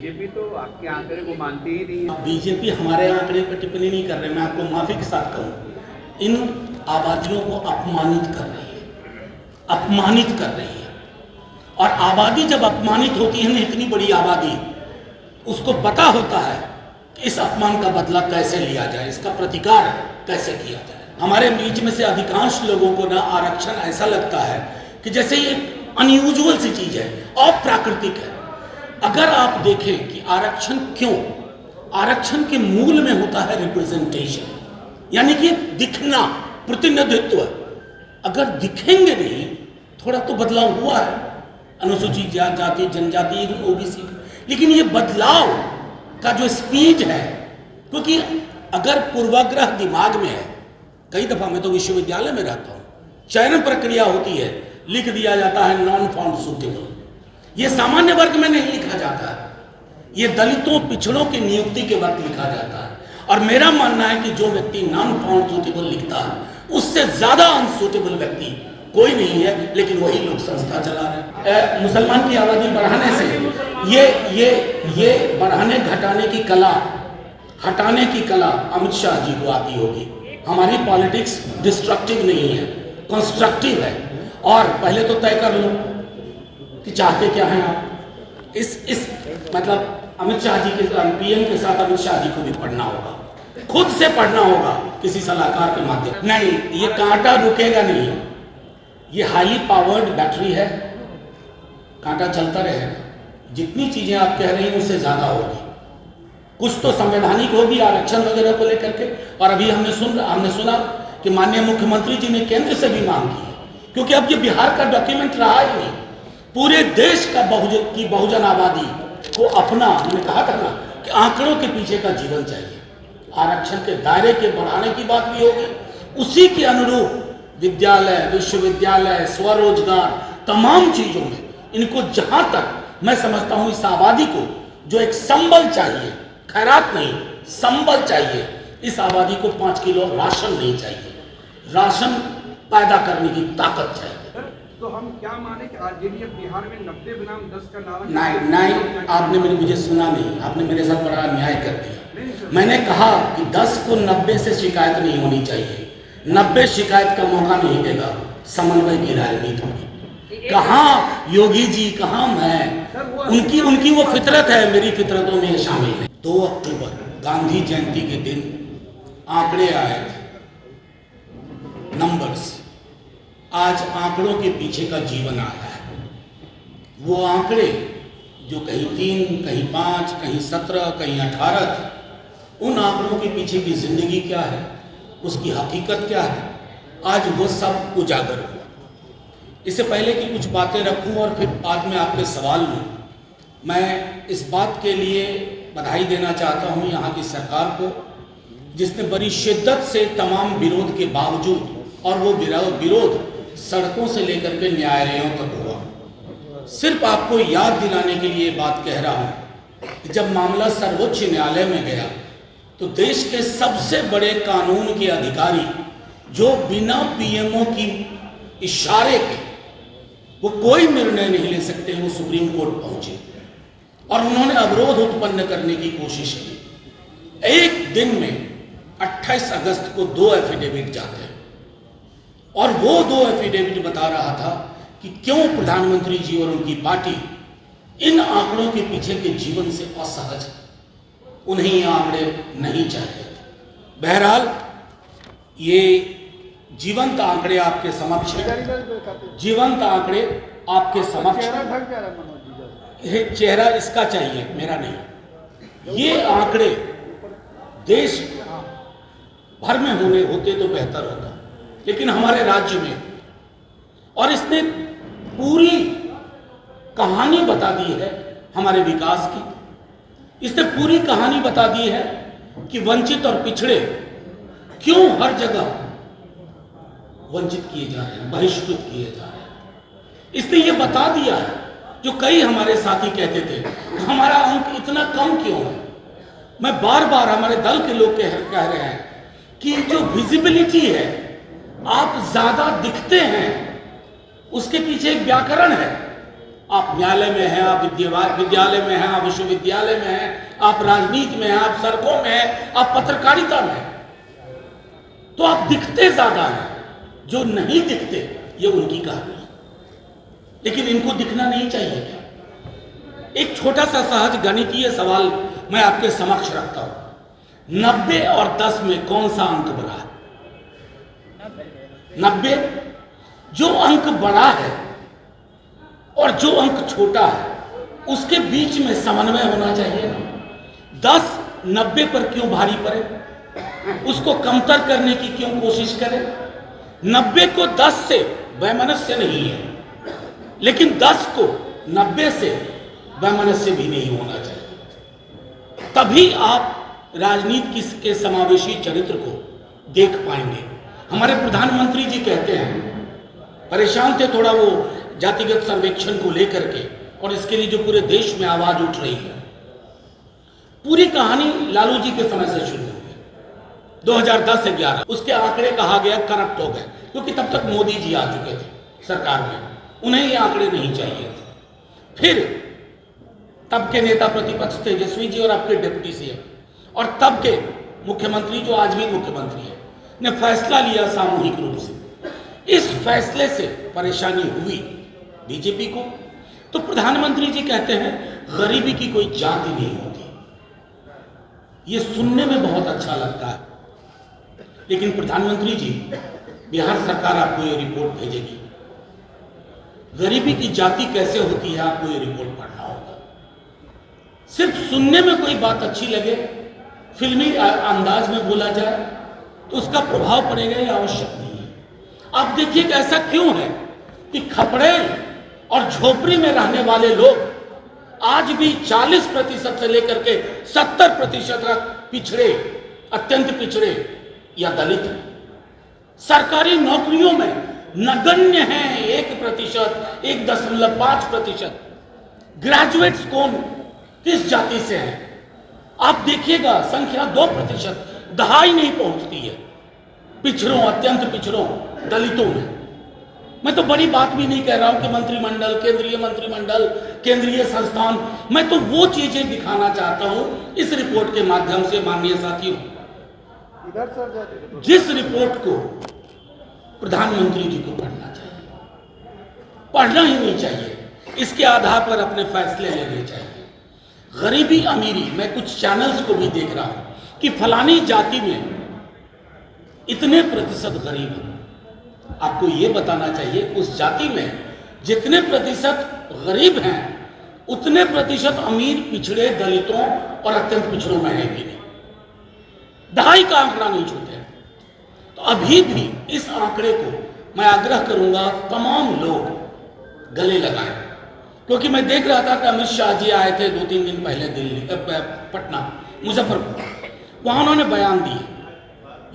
BJP तो आपके आंकड़े को मानती ही नहीं है। बीजेपी हमारे आंकड़े पर टिप्पणी नहीं कर रहे, मैं आपको माफी के साथ कहूँ, इन आबादियों को अपमानित कर रही है, अपमानित कर रही है। और आबादी जब अपमानित होती है ना, इतनी बड़ी आबादी, उसको पता होता है कि इस अपमान का बदला कैसे लिया जाए, इसका प्रतिकार कैसे किया जाए। हमारे बीच में से अधिकांश लोगों को ना आरक्षण ऐसा लगता है कि जैसे ये अनयूजुअल सी चीज है, अप्राकृतिक है। अगर आप देखें कि आरक्षण क्यों, आरक्षण के मूल में होता है रिप्रेजेंटेशन, यानी कि दिखना, प्रतिनिधित्व। अगर दिखेंगे नहीं, थोड़ा तो बदलाव हुआ है अनुसूचित जाति, जनजाति, ओबीसी, लेकिन ये बदलाव का जो स्पीड है, क्योंकि अगर पूर्वाग्रह दिमाग में है, कई दफा मैं तो विश्वविद्यालय में रहता हूं, चयन प्रक्रिया होती है, लिख दिया जाता है नॉन फाउंड सूटेबल। ये सामान्य वर्ग में नहीं लिखा जाता है, ये दलितों पिछड़ों की नियुक्ति के वक्त लिखा जाता है। और मेरा मानना है कि जो व्यक्ति नॉन फाउंड सूटेबल लिखता है, उससे ज्यादा अनसूटेबल व्यक्ति कोई नहीं है, लेकिन वही लोग संस्था चला रहे हैं। मुसलमान की आबादी बढ़ाने से ये बढ़ाने घटाने की कला, हटाने की कला अमित शाह जी को आती होगी। हमारी पॉलिटिक्स डिस्ट्रक्टिव नहीं है, कंस्ट्रक्टिव है। और पहले तो तय कर लो कि चाहते क्या हैं आप। इस मतलब अमित शाह जी के पीएम के साथ अमित शाह जी को भी पढ़ना होगा, खुद से पढ़ना होगा किसी सलाहकार के माध्यम। नहीं, ये कांटा रुकेगा नहीं, ये हाईली पावर्ड बैटरी है, कांटा चलता रहेगा। जितनी चीजें आप कह रही हैं उससे ज्यादा होगी, कुछ तो संवैधानिक होगी आरक्षण वगैरह को लेकर के। और अभी हमने सुना कि माननीय मुख्यमंत्री जी ने केंद्र से भी मांग की है, क्योंकि अब ये बिहार का डॉक्यूमेंट रहा ही नहीं। पूरे देश का बहुजन आबादी को अपना, मैंने कहा था ना कि आंकड़ों के पीछे का जीवन चाहिए। आरक्षण के दायरे के बढ़ाने की बात भी होगी, उसी के अनुरूप विद्यालय, विश्वविद्यालय, स्वरोजगार, तमाम चीजों में इनको जहां तक मैं समझता हूं, इस आबादी को जो एक संबल चाहिए, खैरात नहीं, संबल चाहिए। इस आबादी को 5 किलो राशन नहीं चाहिए, राशन पैदा करने की ताकत चाहिए। तो हम क्या माने कि आरजेडी बिहार में 90 बनाम 10 का नारा? नहीं, आपने मुझे सुना नहीं, आपने मेरे साथ बड़ा अन्याय कर दिया। मैंने कहा कि 10 को 90 से शिकायत नहीं होनी चाहिए, 90 शिकायत का मौका नहीं देगा, समन्वय की राजनीति होगी। कहाँ योगी जी, कहाँ मैं, उनकी वो फितरत है, मेरी फितरतों में शामिल है। 2 अक्टूबर गांधी जयंती के दिन आंकड़े आए थे, नंबर्स। आज आंकड़ों के पीछे का जीवन आया है। वो आंकड़े जो कहीं 3, कहीं 5, कहीं 17, कहीं 18 थे, उन आंकड़ों के पीछे की जिंदगी क्या है, उसकी हकीकत क्या है, आज वो सब उजागर हुआ। इससे पहले कि कुछ बातें रखूं और फिर बाद में आपके सवाल लूं, मैं इस बात के लिए बधाई देना चाहता हूं यहाँ की सरकार को, जिसने बड़ी शिद्दत से तमाम विरोध के बावजूद, और वो विरोध सड़कों से लेकर के न्यायालयों तक हुआ। सिर्फ आपको याद दिलाने के लिए बात कह रहा हूं कि जब मामला सर्वोच्च न्यायालय में गया, तो देश के सबसे बड़े कानून के अधिकारी, जो बिना पीएमओ की इशारे के वो कोई निर्णय नहीं ले सकते, वो सुप्रीम कोर्ट पहुंचे और उन्होंने अवरोध उत्पन्न करने की कोशिश की। एक दिन में 28 अगस्त को 2 एफिडेविट जाते हैं, और वो 2 एफिडेविट बता रहा था कि क्यों प्रधानमंत्री जी और उनकी पार्टी इन आंकड़ों के पीछे के जीवन से असहज है, उन्हें ये आंकड़े नहीं चाहिए थे। बहरहाल ये जीवंत आंकड़े आपके समक्ष हैं, जीवंत आंकड़े आपके समक्ष हैं। चेहरा इसका चाहिए, मेरा नहीं। ये आंकड़े देश भर में होते तो बेहतर होता, लेकिन हमारे राज्य में, और इसने पूरी कहानी बता दी है हमारे विकास की। इसने पूरी कहानी बता दी है कि वंचित और पिछड़े क्यों हर जगह वंचित किए जा रहे हैं, बहिष्कृत किए जा रहे हैं। इसने ये बता दिया है, जो कई हमारे साथी कहते थे हमारा अंक इतना कम क्यों है। मैं बार बार हमारे दल के लोग कह रहे हैं कि जो विजिबिलिटी है, आप ज्यादा दिखते हैं, उसके पीछे एक व्याकरण है। आप न्यायालय में हैं, आप विद्यालय में हैं, आप विश्वविद्यालय में हैं, आप राजनीति में हैं, आप सड़कों में हैं, आप पत्रकारिता में हैं, तो आप दिखते ज्यादा हैं। जो नहीं दिखते ये उनकी कहानी है, लेकिन इनको दिखना नहीं चाहिए क्या? एक छोटा सा सहज गणितीय सवाल मैं आपके समक्ष रखता हूं। 90 और 10 में कौन सा अंक बड़ा है? 90। जो अंक बड़ा है और जो अंक छोटा है उसके बीच में समन्वय होना चाहिए ना। 10 90 पर क्यों भारी पड़े? उसको कमतर करने की क्यों कोशिश करें? 90 को 10 से वैमनस्य नहीं है, लेकिन 10 को 90 से वैमनस्य भी नहीं होना चाहिए। तभी आप राजनीति के समावेशी चरित्र को देख पाएंगे। हमारे प्रधानमंत्री जी कहते हैं, परेशान थे थोड़ा वो जातिगत सर्वेक्षण को लेकर के, और इसके लिए जो पूरे देश में आवाज उठ रही है। पूरी कहानी लालू जी के समय से शुरू हुई 2010-11। उसके आंकड़े कहा गया करप्ट हो गए, क्योंकि तब तक मोदी जी आ चुके थे सरकार में, उन्हें ये आंकड़े नहीं चाहिए थे। फिर तब के नेता प्रतिपक्ष तेजस्वी जी और आपके डिप्टी सीएम और तब के मुख्यमंत्री, जो आज भी मुख्यमंत्री है, ने फैसला लिया सामूहिक रूप से। इस फैसले से परेशानी हुई बीजेपी को, तो प्रधानमंत्री जी कहते हैं गरीबी की कोई जाति नहीं होती। ये सुनने में बहुत अच्छा लगता है, लेकिन प्रधानमंत्री जी, बिहार सरकार आपको ये रिपोर्ट भेजेगी। गरीबी की जाति कैसे होती है, आपको ये रिपोर्ट पढ़ना होगा। सिर्फ सुनने में कोई बात अच्छी लगे, फिल्मी अंदाज में बोला जाए, तो उसका प्रभाव पड़ेगा, ये आवश्यक नहीं है। आप देखिए कि ऐसा क्यों है कि खपड़े और झोपड़ी में रहने वाले लोग आज भी 40% से लेकर के 70% तक पिछड़े, अत्यंत पिछड़े या दलित हैं। सरकारी नौकरियों में नगण्य हैं 1%, 1.5%। ग्रेजुएट्स कौन, किस जाति से हैं? आप देखिएगा संख्या 2%, दहाई नहीं पहुंचती है पिछड़ों, अत्यंत पिछड़ों, दलितों में। मैं तो बड़ी बात भी नहीं कह रहा हूं कि मंत्रिमंडल, केंद्रीय मंत्रिमंडल, केंद्रीय संस्थान, मैं तो वो चीजें दिखाना चाहता हूं इस रिपोर्ट के माध्यम से। माननीय साथियों, जिस रिपोर्ट को प्रधानमंत्री जी को पढ़ना चाहिए, पढ़ना ही नहीं चाहिए, इसके आधार पर अपने फैसले लेने चाहिए। गरीबी अमीरी, मैं कुछ चैनल्स को भी देख रहा हूं कि फलानी जाति में इतने प्रतिशत गरीब हैं। आपको यह बताना चाहिए उस जाति में जितने प्रतिशत गरीब हैं उतने प्रतिशत अमीर, पिछड़े, दलितों और अत्यंत पिछड़ों में है भी नहीं। दहाई का आंकड़ा नहीं छूते हैं। तो अभी भी इस आंकड़े को मैं आग्रह करूंगा तमाम लोग गले लगाएं, क्योंकि मैं देख रहा था कि अमित शाह जी आए थे 2-3 दिन पहले दिल्ली, पटना, मुजफ्फरपुर, वहां उन्होंने बयान दिए,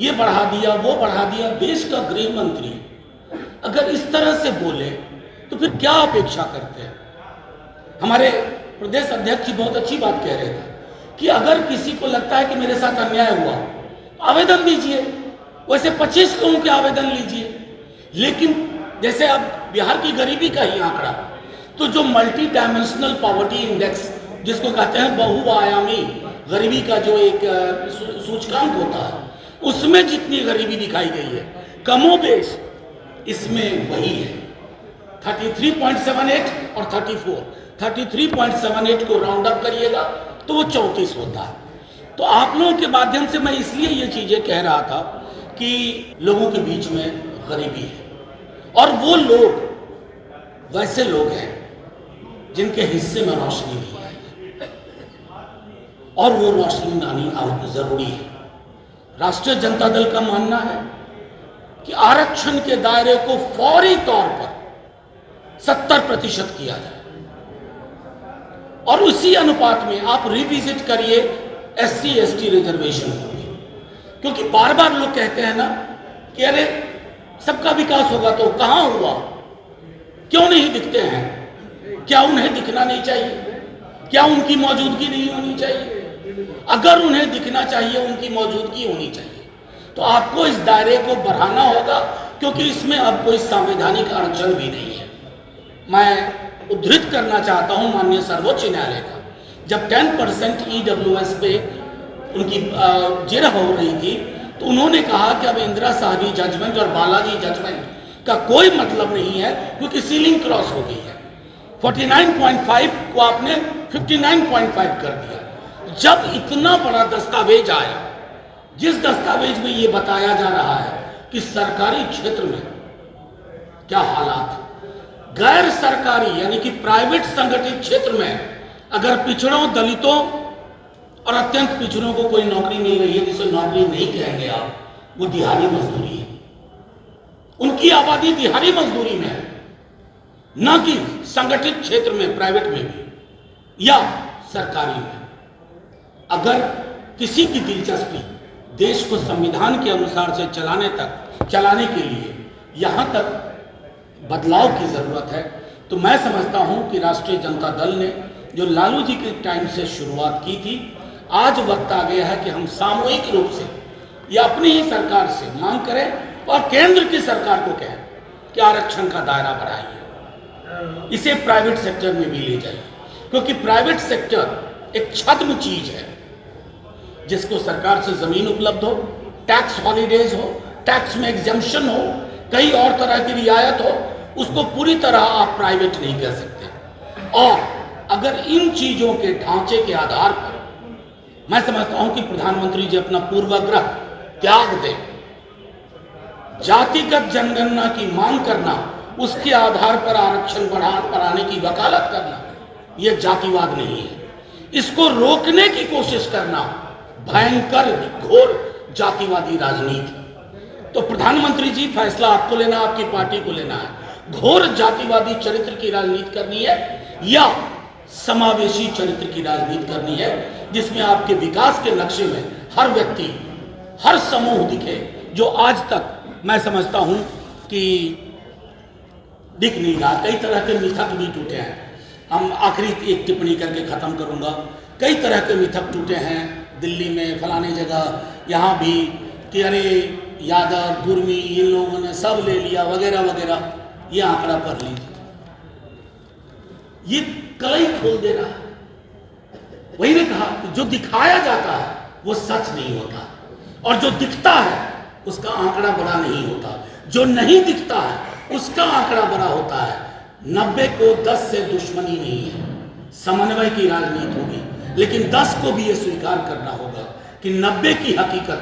ये बढ़ा दिया, वो बढ़ा दिया। देश का गृह मंत्री अगर इस तरह से बोले तो फिर क्या अपेक्षा करते हैं? हमारे प्रदेश अध्यक्ष जी बहुत अच्छी बात कह रहे थे कि अगर किसी को लगता है कि मेरे साथ अन्याय हुआ, आवेदन दीजिए, वैसे 25 लोगों के आवेदन लीजिए। लेकिन जैसे अब बिहार की गरीबी का ही आंकड़ा, तो जो मल्टी डायमेंशनल पॉवर्टी इंडेक्स जिसको कहते हैं बहुआयामी गरीबी का जो एक सूचकांक होता है, उसमें जितनी गरीबी दिखाई गई है कमोबेश इसमें वही है 33.78 और 34। 33.78 को राउंड अप करिएगा तो वो 34 होता है। तो आप लोगों के माध्यम से मैं इसलिए ये चीजें कह रहा था कि लोगों के बीच में गरीबी है, और वो लोग वैसे लोग हैं जिनके हिस्से में रोशनी नहीं आई, और वो रोशनी आनी जरूरी है। राष्ट्रीय जनता दल का मानना है कि आरक्षण के दायरे को फौरी तौर पर 70% किया जाए, और उसी अनुपात में आप रिविजिट करिए SC/ST रिजर्वेशन को भी, क्योंकि बार बार लोग कहते हैं ना कि अरे सबका विकास होगा, तो कहां हुआ, क्यों नहीं दिखते हैं? क्या उन्हें दिखना नहीं चाहिए? क्या उनकी मौजूदगी नहीं होनी चाहिए? अगर उन्हें दिखना चाहिए, उनकी मौजूदगी होनी चाहिए, तो आपको इस दायरे को बढ़ाना होगा, क्योंकि इसमें अब कोई संवैधानिक अड़चन भी नहीं है। मैं उद्धृत करना चाहता हूं माननीय सर्वोच्च न्यायालय का। जब 10% EWS पे उनकी जिरह हो रही थी तो उन्होंने कहा कि अब इंदिरा साहनी जजमेंट और बालाजी जजमेंट का कोई मतलब नहीं है क्योंकि सीलिंग क्रॉस हो गई है। 49.5 को आपने 59.5 कर दिया। जब इतना बड़ा दस्तावेज आया, जिस दस्तावेज में ये बताया जा रहा है कि सरकारी क्षेत्र में क्या हालात, गैर सरकारी यानी कि प्राइवेट संगठित क्षेत्र में अगर पिछड़ों, दलितों और अत्यंत पिछड़ों को कोई नौकरी मिल रही है, जिसे नौकरी नहीं कहेंगे आप, वो दिहाड़ी मजदूरी है। उनकी आबादी दिहाड़ी मजदूरी में है, न कि संगठित क्षेत्र में, प्राइवेट में भी या सरकारी में। अगर किसी की दिलचस्पी देश को संविधान के अनुसार से चलाने के लिए यहां तक बदलाव की जरूरत है, तो मैं समझता हूं कि राष्ट्रीय जनता दल ने जो लालू जी के टाइम से शुरुआत की थी, आज वक्त आ गया है कि हम सामूहिक रूप से या अपनी ही सरकार से मांग करें और केंद्र की सरकार को कहें कि आरक्षण का दायरा बढ़ाइए, इसे प्राइवेट सेक्टर में भी ले जाइए, क्योंकि प्राइवेट सेक्टर एक छद्म चीज है जिसको सरकार से जमीन उपलब्ध हो, टैक्स हॉलीडेज हो, टैक्स में एग्जम्पशन हो, कई और तरह की रियायत हो, उसको पूरी तरह आप प्राइवेट नहीं कह सकते। और अगर इन चीजों के ढांचे के आधार पर मैं समझता हूं कि प्रधानमंत्री जी अपना पूर्वाग्रह त्याग दें, जातिगत जनगणना की मांग करना, उसके आधार पर आरक्षण बढ़ाने की वकालत करना, यह जातिवाद नहीं है। इसको रोकने की कोशिश करना भयंकर घोर जातिवादी राजनीति। तो प्रधानमंत्री जी, फैसला आपको लेना, आपकी पार्टी को लेना है। घोर जातिवादी चरित्र की राजनीति करनी है या समावेशी चरित्र की राजनीति करनी है, जिसमें आपके विकास के नक्शे में हर व्यक्ति, हर समूह दिखे, जो आज तक मैं समझता हूं कि दिख नहीं रहा। कई तरह के मिथक भी टूटे हैं। हम आखिरी एक टिप्पणी करके खत्म करूंगा। कई तरह के मिथक टूटे हैं दिल्ली में, फलाने जगह, यहाँ भी, कि अरे यादव, गुरमी, इन लोगों ने सब ले लिया वगैरह वगैरह। ये आंकड़ा पढ़ लीजिए, ये कलई खोल दे रहा है। वही ने कहा कि जो दिखाया जाता है वो सच नहीं होता, और जो दिखता है उसका आंकड़ा बड़ा नहीं होता, जो नहीं दिखता है उसका आंकड़ा बड़ा होता है। 90 को 10 से दुश्मनी नहीं है, समन्वय की राजनीति होगी, लेकिन 10 को भी ये स्वीकार करना होगा कि 90 की हकीकत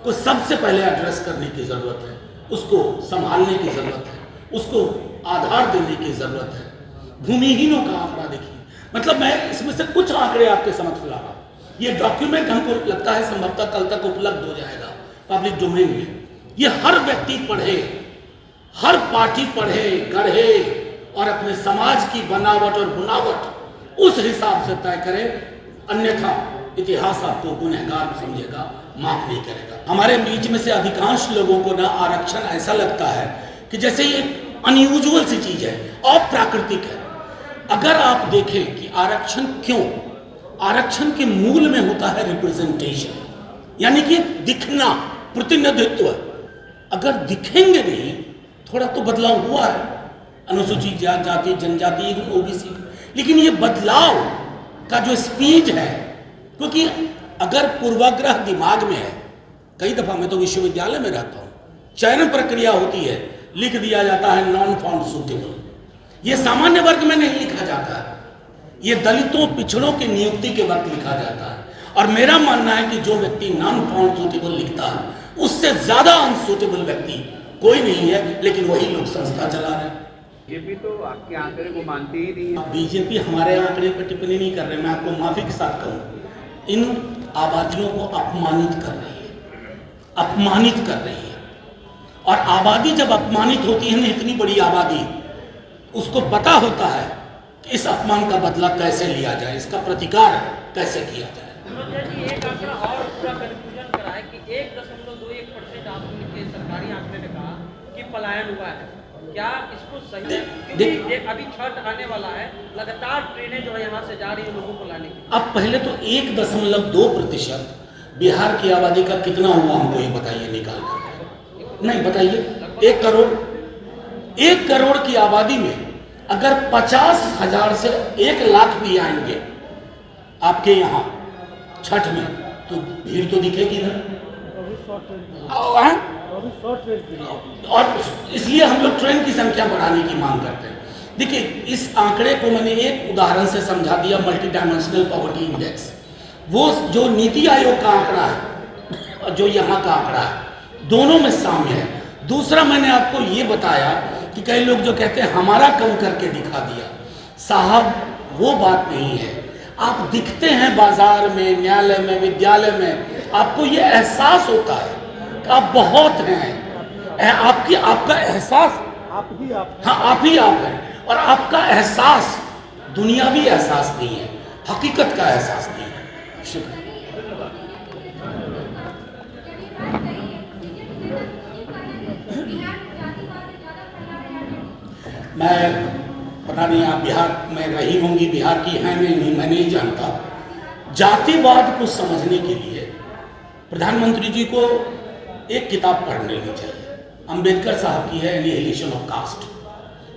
को सबसे पहले एड्रेस करने की जरूरत है, उसको संभालने की जरूरत है, उसको आधार देने की जरूरत है। भूमिहीनों का आंकड़ा देखिए, मतलब मैं इसमें से कुछ आंकड़े आपके समक्ष ला रहा हूं। ये डॉक्यूमेंट हमको लगता है संभवतः कल तक उपलब्ध हो जाएगा पब्लिक डोमेन में। ये हर व्यक्ति पढ़े, हर पार्टी पढ़े, गढ़े और अपने समाज की बनावट और बुनावट उस हिसाब से तय करे, अन्यथा इतिहास आपको गुनहगार समझेगा, माफ नहीं करेगा। हमारे बीच में से अधिकांश लोगों को ना आरक्षण ऐसा लगता है कि जैसे ये अनयूजुअल सी चीज है, अप्राकृतिक है। अगर आप देखें कि आरक्षण क्यों, आरक्षण के मूल में होता है रिप्रेजेंटेशन, यानी कि दिखना, प्रतिनिधित्व। अगर दिखेंगे नहीं, थोड़ा तो बदलाव हुआ है अनुसूचित जाति, जनजाति, ओबीसी, लेकिन ये बदलाव का जो स्पीड है, क्योंकि अगर पूर्वाग्रह दिमाग में है, कई दफा मैं तो विश्वविद्यालय में रहता हूं, चयन प्रक्रिया होती है, लिख दिया जाता है नॉन फाउंड सूटेबल। ये सामान्य वर्ग में नहीं लिखा जाता है, ये दलितों, पिछड़ों की नियुक्ति के वक्त लिखा जाता है। और मेरा मानना है कि जो व्यक्ति नॉन फाउंड सूटेबल लिखता है, उससे ज्यादा अनसूटेबल व्यक्ति कोई नहीं है, लेकिन वही लोग संस्था चला रहे हैं। बीजेपी तो आपके आंकड़े को मानती ही नहीं है। बीजेपी हमारे आंकड़े पर टिप्पणी नहीं कर रहे, मैं आपको माफी के साथ कहूँ, इन आबादियों को अपमानित कर रही है, अपमानित कर रही है। और आबादी जब अपमानित होती है ना, इतनी बड़ी आबादी, उसको पता होता है कि इस अपमान का बदला कैसे लिया जाए, इसका प्रतिकार कैसे किया जाए। एक आंकड़ा और पूरा कंफ्यूजन करा है कि 1.21% आपके सरकारी आंकड़े ने कहा कि पलायन हुआ है। क्या इसको सही है? क्योंकि अभी छठ आने वाला है, लगातार ट्रेनें जो है यहाँ से जा रही है लोगों को लाने की। अब पहले तो 1.2% बिहार की आबादी का कितना हुआ, हमको ये बताइए निकाल कर। नहीं बताइए, 1 करोड़, 1 करोड़ की आबादी में अगर 50,000 से 1 लाख भी आएंगे आपके यहाँ छठ में, तो भीड़ तो दिखेगी ना। और इसलिए हम लोग ट्रेन की संख्या बढ़ाने की मांग करते हैं। देखिए, इस आंकड़े को मैंने एक उदाहरण से समझा दिया, मल्टी डायमेंशनल पॉवर्टी इंडेक्स। वो जो नीति आयोग का आंकड़ा है और जो यहाँ का आंकड़ा है, दोनों में साम्य है। दूसरा, मैंने आपको ये बताया कि कई लोग जो कहते हैं हमारा कम करके दिखा दिया, साहब वो बात नहीं है। आप दिखते हैं बाजार में, न्यायालय में, विद्यालय में, आपको ये एहसास होता है कि आप बहुत हैं, आपका एहसास आप ही आप हैं। और आपका एहसास दुनियावी एहसास नहीं है, हकीकत का एहसास नहीं है। शुक्रिया। मैं पता नहीं आप बिहार में रही होंगी, बिहार की हैं नहीं, मैं नहीं जानता। जातिवाद को समझने के लिए प्रधानमंत्री जी को एक किताब पढ़ लेनी चाहिए। अंबेडकर साहब की है, एनिहिलेशन ऑफ कास्ट।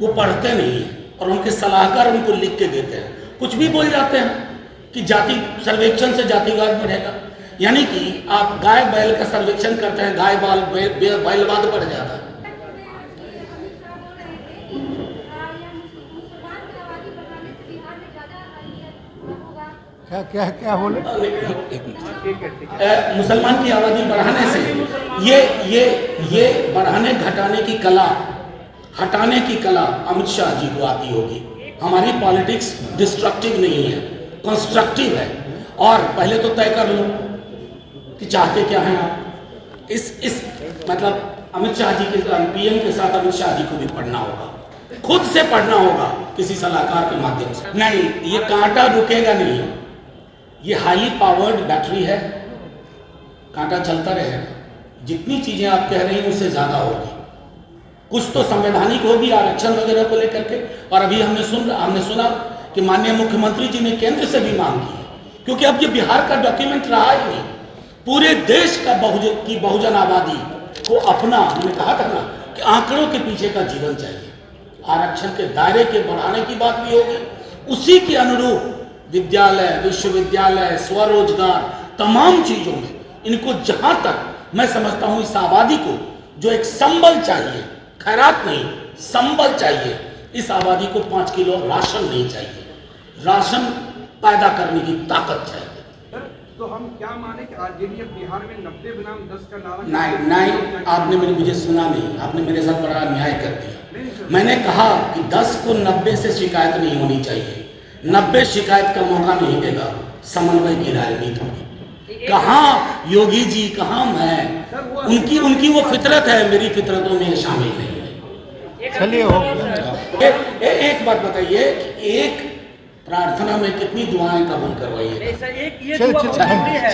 वो पढ़ते नहीं हैं और उनके सलाहकार उनको लिख के देते हैं, कुछ भी बोल जाते हैं कि जाति सर्वेक्षण से जातिवाद बढ़ेगा। यानी कि आप गाय बैल का सर्वेक्षण करते हैं, गाय बैलवाद बढ़ जाता है। क्या क्या बोले? मुसलमान की आबादी बढ़ाने से ये बढ़ाने घटाने की कला, हटाने की कला अमित शाह जी को आती होगी। हमारी पॉलिटिक्स डिस्ट्रक्टिव नहीं है, कंस्ट्रक्टिव है। और पहले तो तय कर लो कि चाहते क्या हैं आप। इस मतलब अमित शाह जी के पीएम के साथ अमित शाह जी को भी पढ़ना होगा, खुद से पढ़ना होगा किसी सलाहकार के माध्यम से। नहीं, ये कांटा रुकेगा नहीं। ये हाईली पावर्ड बैटरी है, कांटा चलता रहेगा। जितनी चीजें आप कह रही हैं उससे ज्यादा होगी। कुछ तो संवैधानिक होगी, आरक्षण वगैरह को लेकर के। और अभी हमने सुना कि माननीय मुख्यमंत्री जी ने केंद्र से भी मांग की है, क्योंकि अब ये बिहार का डॉक्यूमेंट रहा ही नहीं। पूरे देश का बहुजन आबादी को अपना, मैंने कहा था ना कि आंकड़ों के पीछे का जीवन चाहिए। आरक्षण के दायरे के बढ़ाने की बात भी होगी, उसी के अनुरूप विद्यालय, विश्वविद्यालय, स्वरोजगार, तमाम चीजों में इनको जहां तक मैं समझता हूं इस आबादी को जो एक संबल चाहिए, खैरात नहीं, संबल चाहिए। इस आबादी को 5 किलो राशन नहीं चाहिए, राशन पैदा करने की ताकत चाहिए। तो हम क्या माने कि आरजेडी बिहार में 90 बनाम 10 का नारा? नहीं, आपने मुझे सुना नहीं, आपने मेरे साथ बड़ा अन्याय कर दिया। मैंने कहा कि 10 को 90 से शिकायत नहीं होनी चाहिए। 90 शिकायत का मौका नहीं देगा, समन्वय की राजनीति होगी। कहाँ योगी जी, कहाँ मैं, उनकी वो फितरत है, मेरी फितरतों में शामिल नहीं है। चलिए हो गया। एक बात बताइए कि एक प्रार्थना में कितनी दुआएं कबूल करवाई है? ये दुआ बहुत जरूरी है।